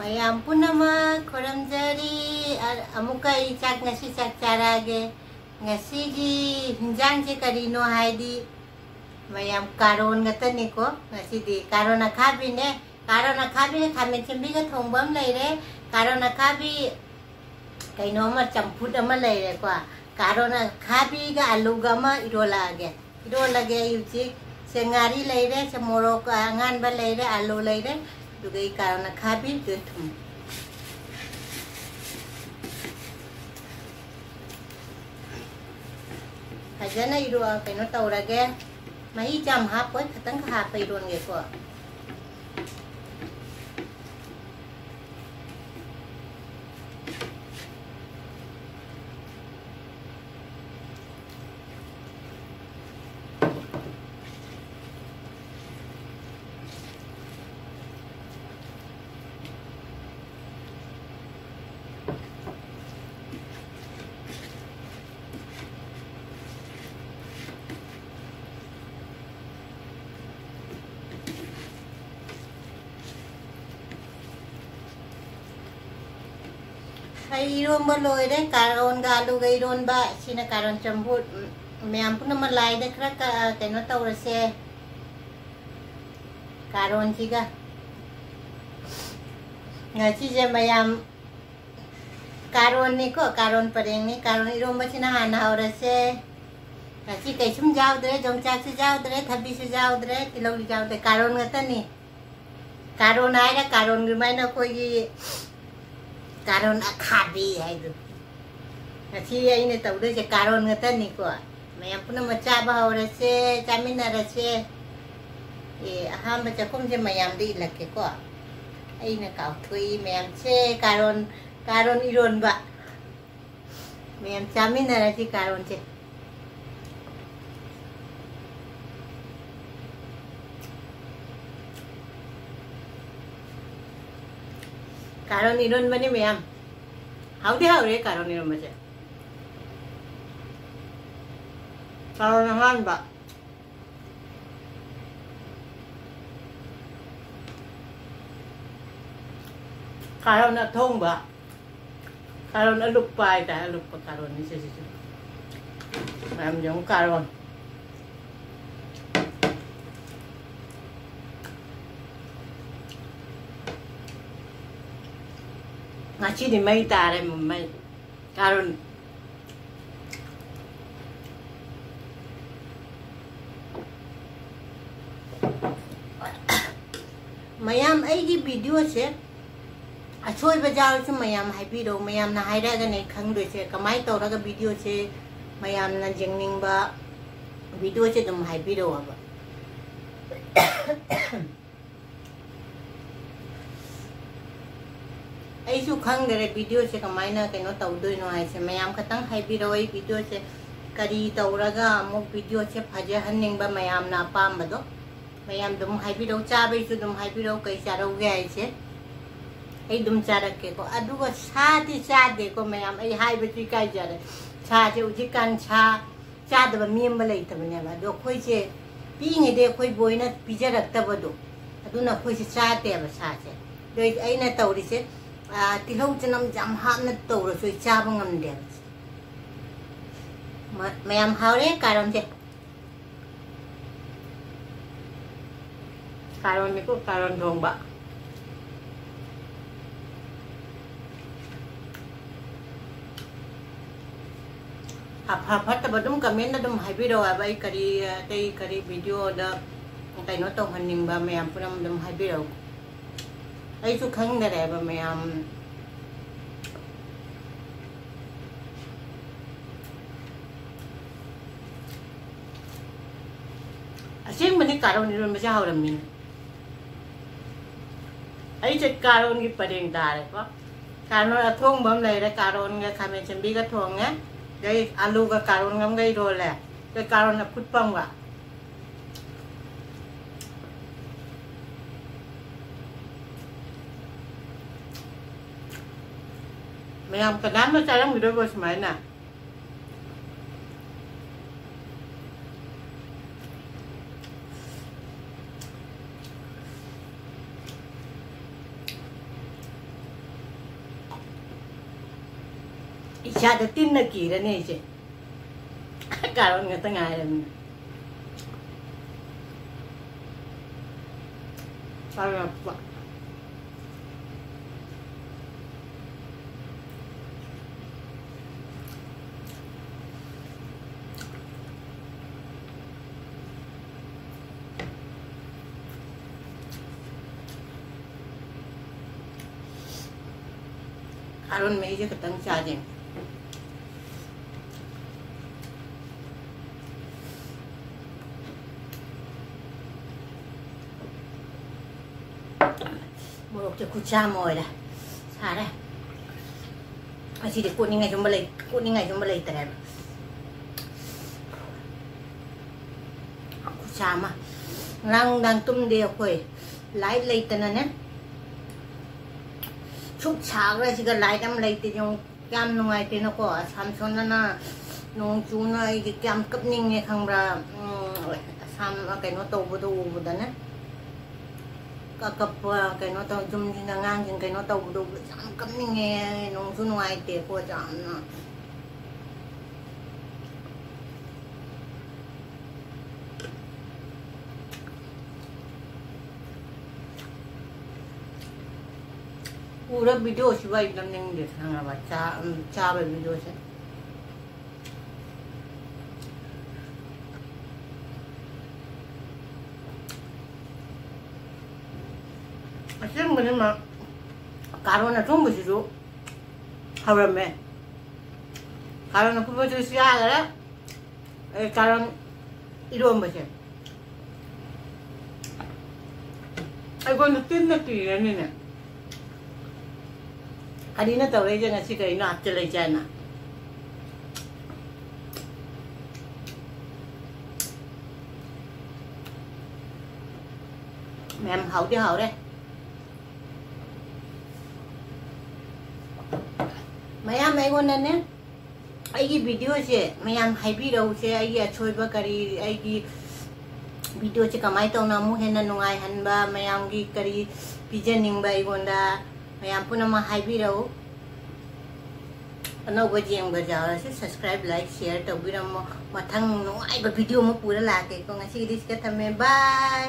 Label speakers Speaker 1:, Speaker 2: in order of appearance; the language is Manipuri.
Speaker 1: Mayam punama koramjari amuka ichak ngasi chak charage ngasi gi hinjang je karino haidi mayam karon gatani ko ngasi di karon akhabi ne khamen chimbi ga thongbam leire karon akhabi kaino ma champut ama leire kwa karon akhabi ga alu ga ma irola ge yuji sengari leire semoro ka angan ba leire alu leire dugai karena khabi thum hajana iru kaino taurage mai jam ha poi khatang kha pai ron ge ko iron ba loy de karon galu ga iron ba sina karon chambut mayam puna malai de kra ka kaino taurase karon jiga ngaji je mayam karon ni ko karon pareng ni karon iron ba sina hana aurase ngaji kai sum jaw de jongcha se jaw de thabi se jaw de kilo jaw de karon ngata ni karon ai da karon gi mai na ko gi karon akhabi hai du ngachi ai ne tau de karon ngata ni ko mayam puna macha ba hore se chamina ra se aham ba chakum je mayam di lakke ko ai na kau thui mayam se karon iron ba mayam chamina ra ji karon je karon iron bani mayam haure karon iron baje karon han ba karon na thong ba karon aluk pai ta aluk pa karon ni se mayam jong karon ngaji di mai tare mai karon mayam ai gi video se achoi bajaw se mayam haibi do mayam na haira ga ne khang do se kamai to ra ga video se mayam na jingning ba video se dum haibi do ba ai su khang de video se kamai na kaino tau doi no ai se mayam khatang haibi do ai video se kari tauraga mo video se phaje hanning ba mayam na pam ba do mayam dum haibi do cha bai su dum haibi do kai cha ro ge ai se ai dum cha ra ke ko adu ga sa ti cha de ko mayam ai hai ba ti kai ja de cha je uji kan cha da ba miem ba lai ta ba ne ba do khoi se pi nge de khoi boi na pi ja rak ta ba do adu na khoi se cha te ba sa se doi ai na tau ri se tilhau chanam jam hap na to ro soi cha ba ngam de mayam haure karon je karon ni ko karon dong ba hap ta ba dum comment na dum haibi do ba kari video da kai no to haning ba mayam puram dum haibi do ai su khang da ba mayam asing mani karon ni ron ma ja hawram min ai je karon gi padeng da re ko karon athong bam lai re karon ga khamen chambi ga thong nga dai alu ga karon ngam gai ro le ke karon na phut pam ga mayam kadam na charang video bos mai na इच्छादा तिन्न कीरने इसे कारण ngata ngairan apa karon meja ketang saja một cái kucha mồi đây, sao đây? Anh chỉ để cuộn như ngày chúng ta lấy tệ. Kucha mà, đang tum đeo quay, lấy tệ này, chút sáng rồi chỉ cần lấy tệ trong cam nó ngay tệ nó có, Samsung nó nông chú nó cái cam cấp ninh này không ra, cái nó tàu bự đó nè. Kakap kay no tao jum dinangang yung kay no tao do sam kami nge nung sunuay te ko jam na pura video siya ibang nang dit hanga ba cha ba video siya Asyik mungkin mah karena tu mesti tu haram me. Karena aku baca siapa lah, karena itu mesti. Aku nanti ni ni. Hari ni tahu aja nasi kau nak celai jana. Mem hau dia hau deh. Mayam ay ko na ne ay video se mayam happy raw se ay achoy ba kari ay video se kamay taw na mo hen na nungay han ba mayam gi kari pigening ba ay gonda mayam po na ma happy raw ano ba jeng ba jaw se subscribe like share taw biram mo mathang nungay ba video mo pura lake ko ngasi dis ka tame bye.